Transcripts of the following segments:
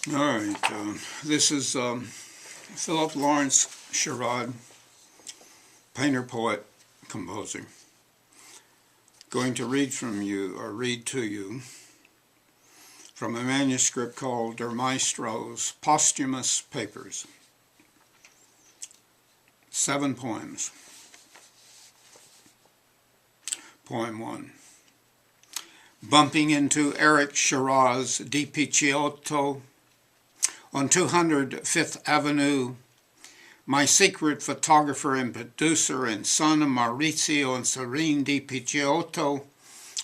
All right, this is Philip Lawrence Sherrod, painter, poet, composer. Going to read to you from a manuscript called Mae Stro'S Posthumous Papers. 7 poems. Poem 1. Bumping into Eric Sherrod's Di Picciotto on 205th Avenue, my secret photographer and producer and son of Maurizio and Serene Di Picciotto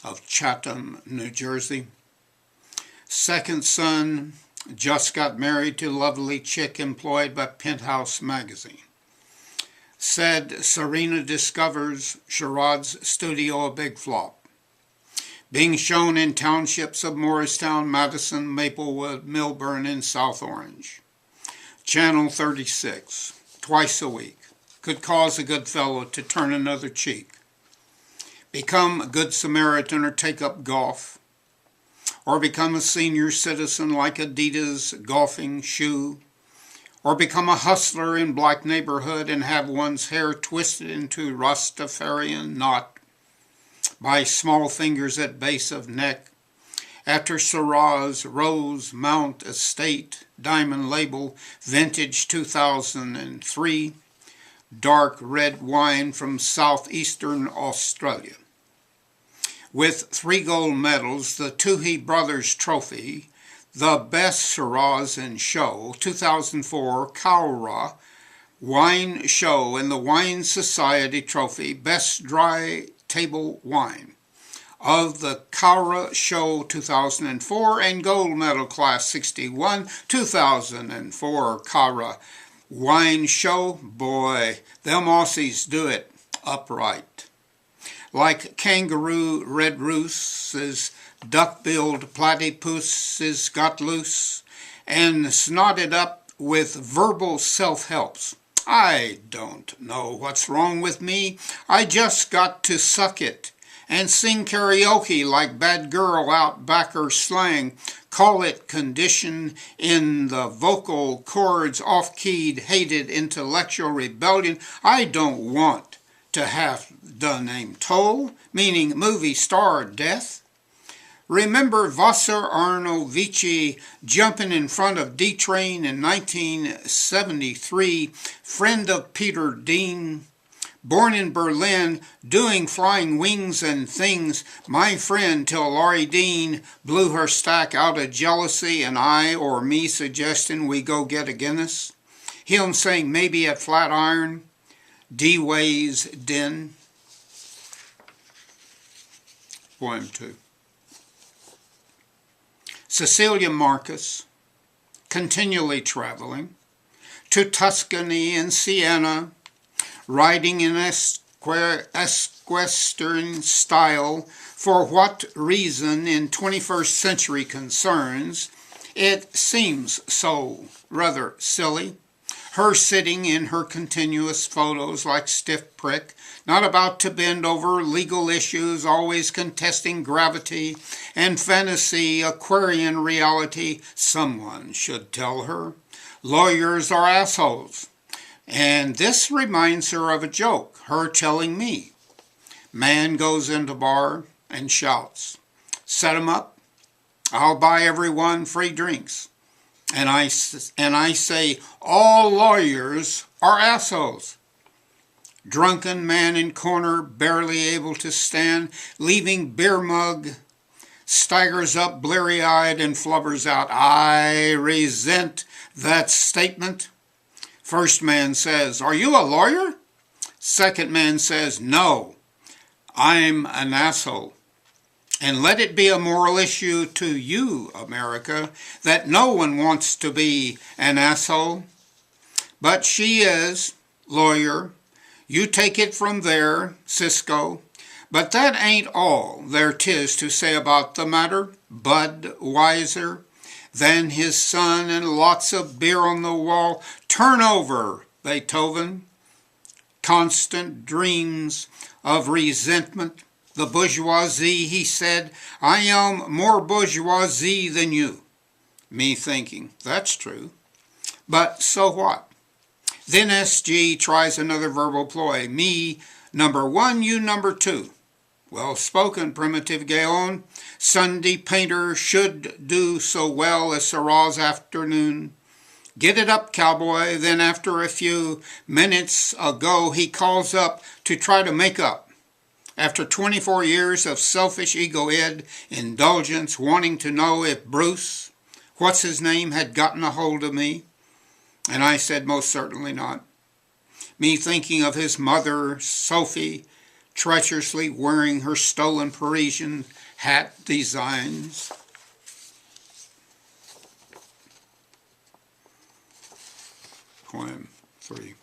of Chatham, New Jersey. Second son just got married to lovely chick employed by Penthouse magazine. Said Serena discovers Sherrod's studio a big flop. Being shown in townships of Morristown, Madison, Maplewood, Milburn, and South Orange. Channel 36, twice a week, could cause a good fellow to turn another cheek. Become a good Samaritan or take up golf. Or become a senior citizen like Adidas golfing shoe. Or become a hustler in black neighborhood and have one's hair twisted into Rastafarian knot by small fingers at base of neck, after Syrah's Rosemount Estate diamond label, vintage 2003, dark red wine from southeastern Australia. With 3 gold medals, the Toohey Brothers Trophy, the best Syrahs in show, 2004 Cowra Wine Show, and the Wine Society Trophy, best dry table wine of the Cowra Show 2004 and gold medal class 61 2004 Cowra Wine Show. Boy, them Aussies do it upright. Like kangaroo red roosts, duck-billed platypuses got loose and snotted up with verbal self-helps. I don't know what's wrong with me. I just got to suck it and sing karaoke like bad girl outbacker slang. Call it condition in the vocal cords, off-keyed, hated intellectual rebellion. I don't want to have the name Toll, meaning movie star death. Remember Vassar Arnovici jumping in front of D-Train in 1973, friend of Peter Dean, born in Berlin, doing flying wings and things, my friend, till Laurie Dean blew her stack out of jealousy and I or me suggesting we go get a Guinness. Him saying maybe at Flatiron, D-Way's Den. Poem 2. Cecilia Marcus, continually traveling, to Tuscany and Siena, riding in equestrian style, for what reason in 21st century concerns, it seems so rather silly. Her sitting in her continuous photos like stiff prick, not about to bend over legal issues, always contesting gravity and fantasy, Aquarian reality. Someone should tell her. Lawyers are assholes. And this reminds her of a joke, her telling me. Man goes into bar and shouts, "Set 'em up. I'll buy everyone free drinks." And I say, all lawyers are assholes. Drunken man in corner, barely able to stand, leaving beer mug, staggers up bleary-eyed and flubbers out, "I resent that statement." First man says, "Are you a lawyer?" Second man says, "No, I'm an asshole." And let it be a moral issue to you, America, that no one wants to be an asshole. But she is, lawyer. You take it from there, Cisco. But that ain't all there 'tis to say about the matter. Budweiser, then his son, and lots of beer on the wall. Turn over, Beethoven. Constant dreams of resentment. The bourgeoisie, he said, "I am more bourgeoisie than you." Me thinking, that's true. But so what? Then SG tries another verbal ploy. Me, number one, you number two. Well spoken, Primitive Gaon. Sunday painter should do so well as Syrah's afternoon. Get it up, cowboy. Then after a few minutes ago, he calls up to try to make up. After 24 years of selfish egoid indulgence, wanting to know if Bruce, what's his name, had gotten a hold of me. And I said most certainly not. Me thinking of his mother, Sophie, treacherously wearing her stolen Parisian hat designs. Poem 3.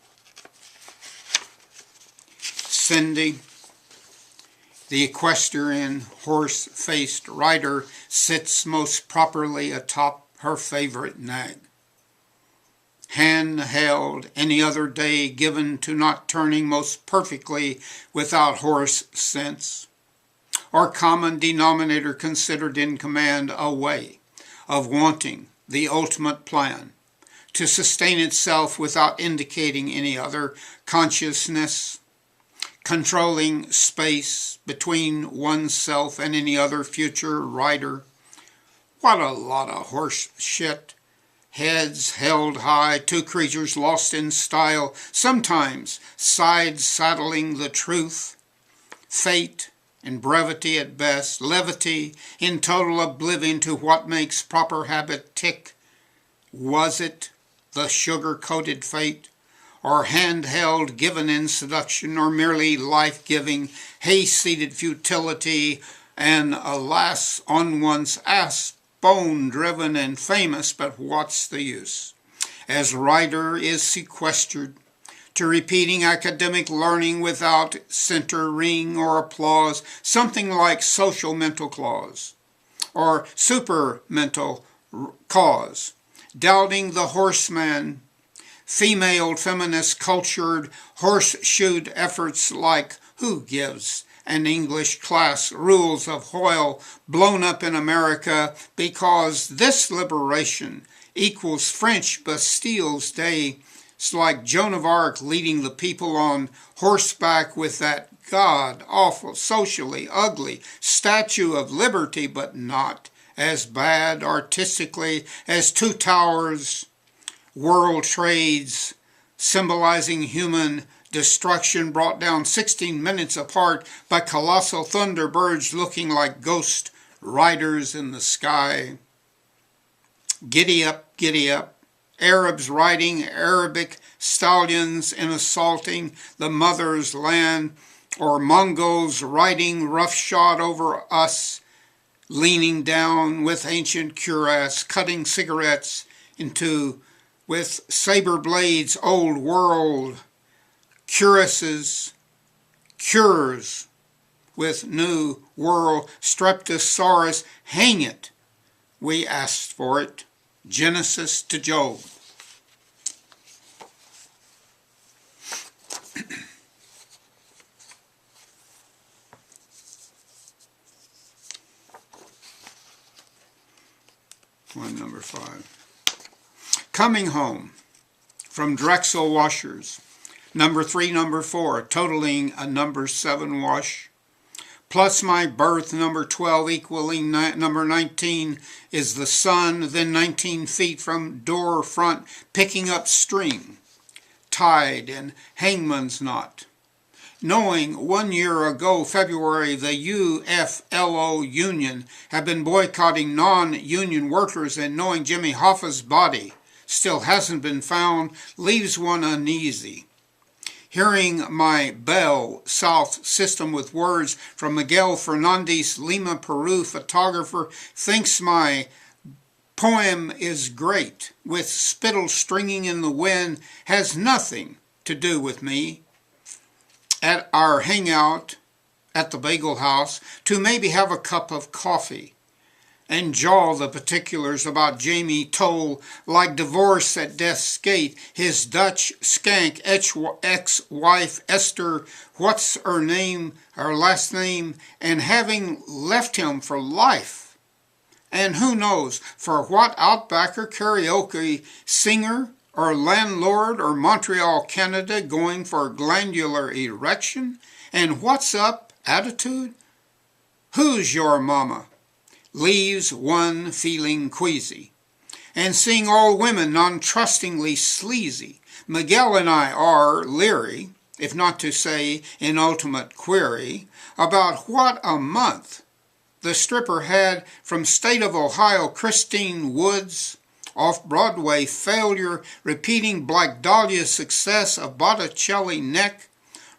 Cindy, the equestrian horse-faced rider, sits most properly atop her favorite nag. Hand held any other day, given to not turning most perfectly without horse sense, or common denominator considered in command, a way of wanting the ultimate plan to sustain itself without indicating any other consciousness, controlling space between oneself and any other future rider. What a lot of horse shit. Heads held high, two creatures lost in style, sometimes side-saddling the truth. Fate and brevity at best, levity in total oblivion to what makes proper habit tick. Was it the sugar-coated fate, or hand-held given in seduction, or merely life-giving, hay-seated futility, and alas, on one's ass, bone-driven and famous, but what's the use? As rider is sequestered to repeating academic learning without center ring or applause, something like social mental clause, or super mental cause, doubting the horseman, female feminist cultured horseshoed efforts like who gives an English class rules of Hoyle blown up in America because this liberation equals French Bastille's Day. It's like Joan of Arc leading the people on horseback with that god-awful, socially ugly Statue of Liberty, but not as bad artistically as Two Towers, World Trades, symbolizing human destruction brought down 16 minutes apart by colossal thunderbirds looking like ghost riders in the sky. Giddy up, giddy up. Arabs riding Arabic stallions and assaulting the mother's land, or Mongols riding roughshod over us, leaning down with ancient cuirass, cutting cigarettes into with saber blades, old world cuirasses, cures with new world streptosaurus. Hang it, we asked for it. Genesis to Job. One number 5. Coming home from Drexel washers. Number 3, number 4, totaling a number 7 wash. Plus my berth, number 12, equaling number 19, is the sun, then 19 feet from door front, picking up string, tied and hangman's knot. Knowing 1 year ago, February, the UFLO union had been boycotting non-union workers, and knowing Jimmy Hoffa's body still hasn't been found, leaves one uneasy. Hearing my Bell South system with words from Miguel Fernandez, Lima, Peru photographer, thinks my poem is great, with spittle stringing in the wind, has nothing to do with me. At our hangout at the Bagel House, to maybe have a cup of coffee and jaw the particulars about Jamie Toll, like divorce at death's gate, his Dutch skank ex-wife Esther, what's her name, her last name, and having left him for life And who knows for what Outbacker karaoke singer or landlord or Montreal, Canada going for glandular erection? And what's up attitude? Who's your mama? Leaves one feeling queasy. And seeing all women non-trustingly sleazy. Miguel and I are leery, if not to say in ultimate query, about what a month the stripper had from state of Ohio Christine Woods, off-Broadway failure, repeating Black Dahlia's success of Botticelli neck,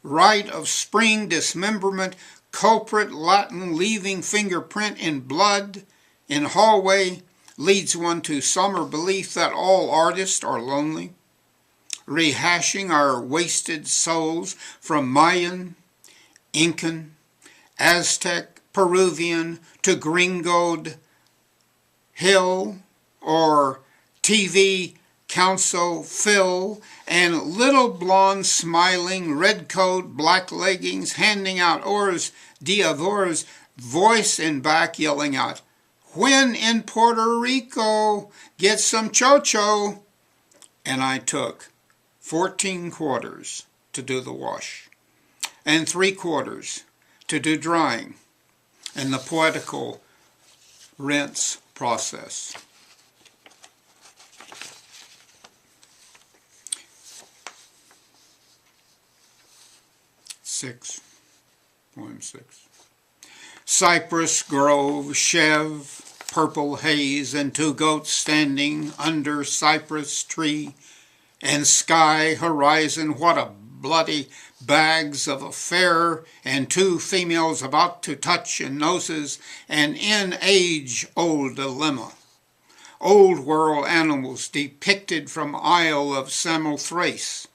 rite of spring dismemberment, culprit Latin leaving fingerprint in blood, in hallway, leads one to summer belief that all artists are lonely, rehashing our wasted souls from Mayan, Incan, Aztec, Peruvian to Gringoed Hill or TV Council Phil and little blonde smiling red coat black leggings handing out hors d'oeuvres, voice in back yelling out, "When in Puerto Rico, get some chocho." And I took 14 quarters to do the wash and 3/4 to do drying and the poetical rinse process. Poem 6. Cypress grove, chev, purple haze, and 2 goats standing under cypress tree, and sky, horizon, what a bloody bags of affair, and 2 females about to touch in noses, and in age-old dilemma. Old world animals depicted from Isle of Samothrace,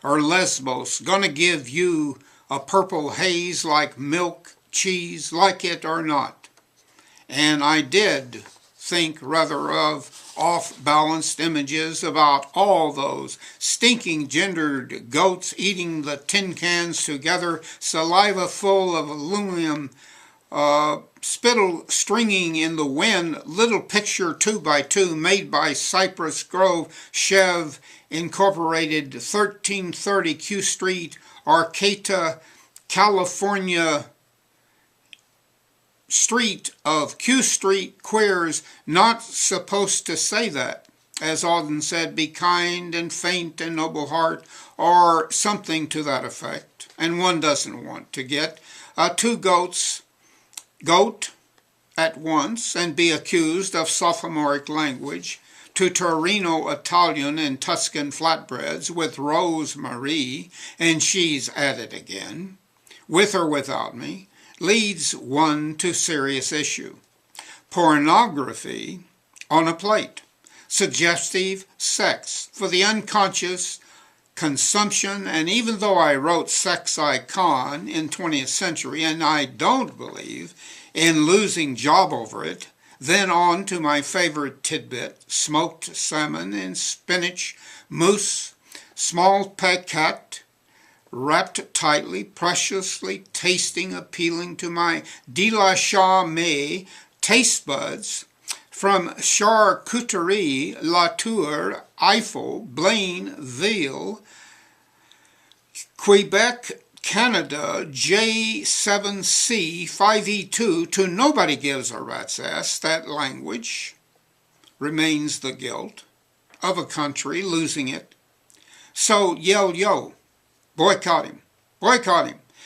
or Lesbos, gonna give you a purple haze like milk, cheese, like it or not. And I did think rather of off-balanced images about all those stinking gendered goats eating the tin cans together, saliva full of aluminum, spittle stringing in the wind, little picture 2x2 made by Cypress Grove, Chev, Incorporated, 1330 Q Street, Arcata, California, street of Q Street queers, not supposed to say that. As Auden said, be kind and faint and noble heart, or something to that effect. And one doesn't want to get 2 goats, goat at once, and be accused of sophomoric language, to Torino Italian and Tuscan flatbreads with Rose Marie, and she's at it again, with or without me, leads one to serious issue. Pornography on a plate. Suggestive sex for the unconscious consumption, and even though I wrote sex icon in 20th century, and I don't believe in losing job over it, then on to my favorite tidbit, smoked salmon and spinach, mousse, small packet, wrapped tightly, preciously tasting, appealing to my de la Charme taste buds, from Charcuterie Latour, Eiffel, Blainville, Quebec, Canada, J7C 5E2 to nobody gives a rat's ass. That language remains the guilt of a country losing it. So yell yo, boycott him,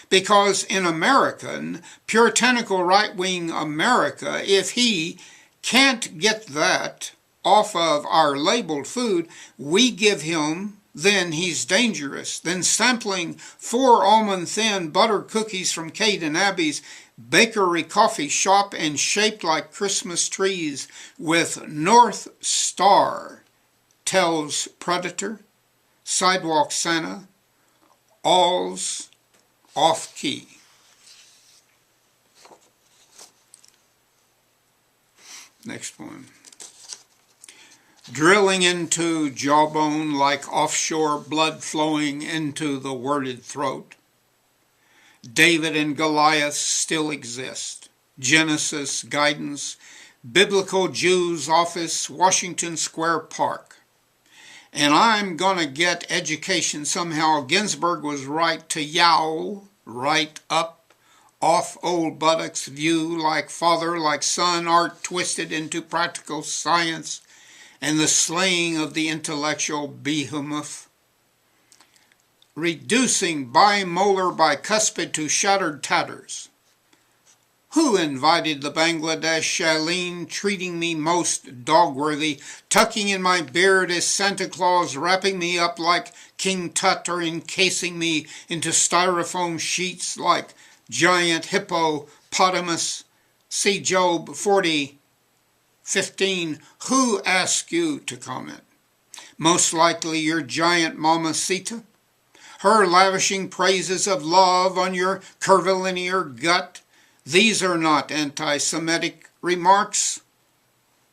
because in American, puritanical right-wing America, if he can't get that off of our labeled food, we give him, then he's dangerous. Then sampling 4 almond-thin butter cookies from Kate and Abby's bakery coffee shop and shaped like Christmas trees with North Star, tells Predator, Sidewalk Santa, all's off-key. Next poem. Drilling into jawbone like offshore blood flowing into the worded throat. David and Goliath still exist. Genesis guidance Biblical Jews Office, Washington Square Park. And I'm gonna get education somehow. Ginsburg was right to yowl, right up, off old buttocks view, like father, like son, art twisted into practical science, and the slaying of the intellectual behemoth, reducing bimolar bicuspid to shattered tatters. Who invited the Bangladesh Shaleen, treating me most dog-worthy, tucking in my beard as Santa Claus, wrapping me up like King Tut, or encasing me into styrofoam sheets like giant hippopotamus? See Job 40:15. Who asked you to comment? Most likely your giant mamacita, her lavishing praises of love on your curvilinear gut. These are not anti-Semitic remarks,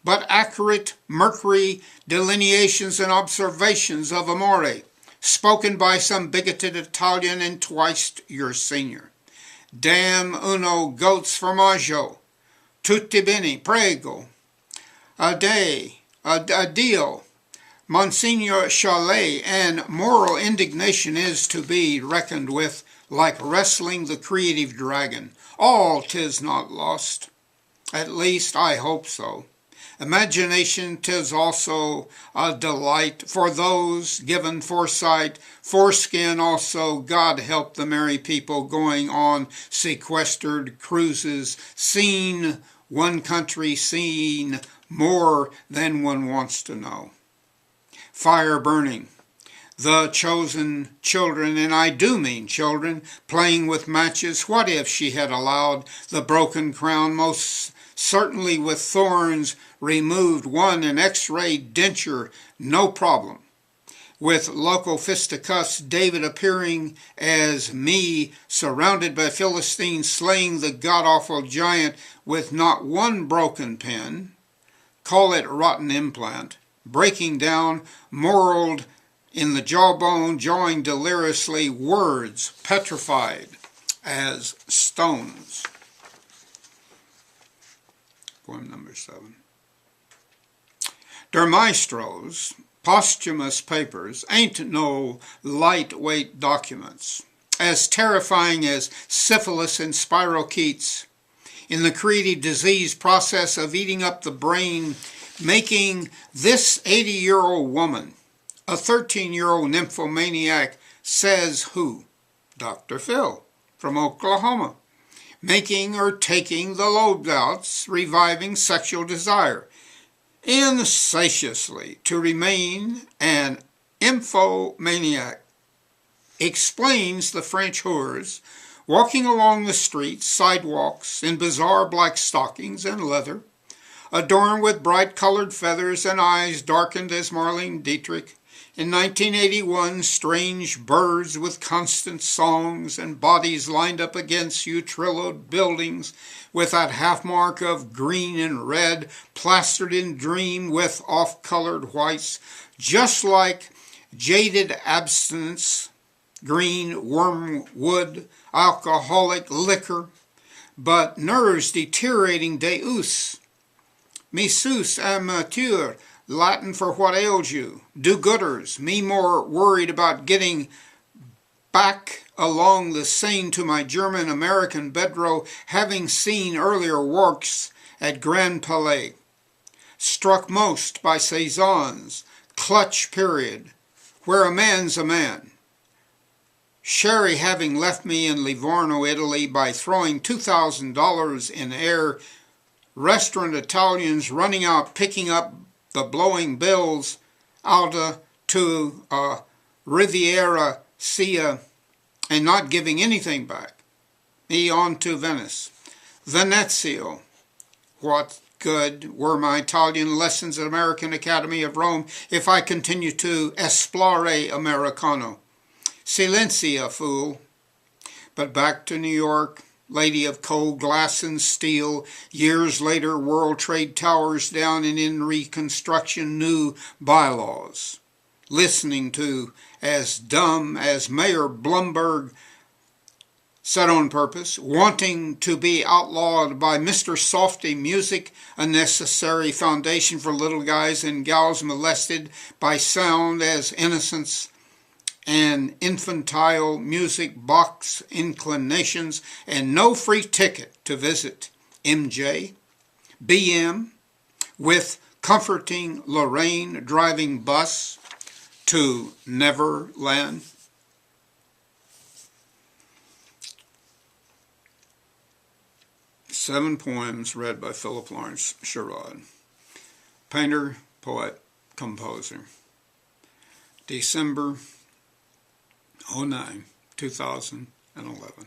but accurate Mercury delineations and observations of amore, spoken by some bigoted Italian and twice your senior. Damn uno goats formaggio, tutti bene, prego, addio, Monsignor Chalet, and moral indignation is to be reckoned with, like wrestling the creative dragon. All 'tis not lost. At least I hope so. Imagination 'tis also a delight for those given foresight, foreskin also. God help the merry people going on sequestered cruises, seen one country, seen more than one wants to know. Fire burning. The chosen children, and I do mean children, playing with matches. What if she had allowed the broken crown, most certainly with thorns removed, one an X-ray denture, no problem. With local fisticuffs, David appearing as me, surrounded by Philistines, slaying the god-awful giant with not one broken pin, call it rotten implant, breaking down, moraled in the jawbone, jawing deliriously, words petrified as stones. Poem number 7. Der Mae Stro'S posthumous papers ain't no lightweight documents, as terrifying as syphilis and spirochetes, in the creative disease process of eating up the brain, making this 80-year-old woman a 13-year-old nymphomaniac, says who? Dr. Phil from Oklahoma. Making or taking the loadouts, reviving sexual desire, insatiously to remain an infomaniac, explains the French whores walking along the streets, sidewalks, in bizarre black stockings and leather, adorned with bright-colored feathers and eyes darkened as Marlene Dietrich. In 1981, strange birds with constant songs and bodies lined up against utriloed buildings with that half-mark of green and red plastered in dream with off-colored whites, just like jaded abstinence, green wormwood, alcoholic liquor, but nerves deteriorating deus, missus amateur, Latin for what ails you, do-gooders, me more worried about getting back along the Seine to my German-American bedrow, having seen earlier works at Grand Palais, struck most by Cézanne's clutch period, where a man's a man. Sherry having left me in Livorno, Italy, by throwing $2,000 in air, restaurant Italians running out picking up the blowing bills out to Riviera Sia and not giving anything back. Me on to Venice. Venezia. What good were my Italian lessons at American Academy of Rome if I continue to esplore Americano? Silencia, fool. But back to New York. Lady of cold glass and steel, years later World Trade Towers down and in reconstruction, new bylaws. Listening to, as dumb as Mayor Blumberg Set on purpose, wanting to be outlawed by Mr. Softy Music, a necessary foundation for little guys and gals molested by sound as innocence and infantile music box inclinations, and no free ticket to visit MJ, BM, with comforting Lorraine driving bus to Neverland. Seven poems read by Philip Lawrence Sherrod, painter, poet, composer. December 09, 2011.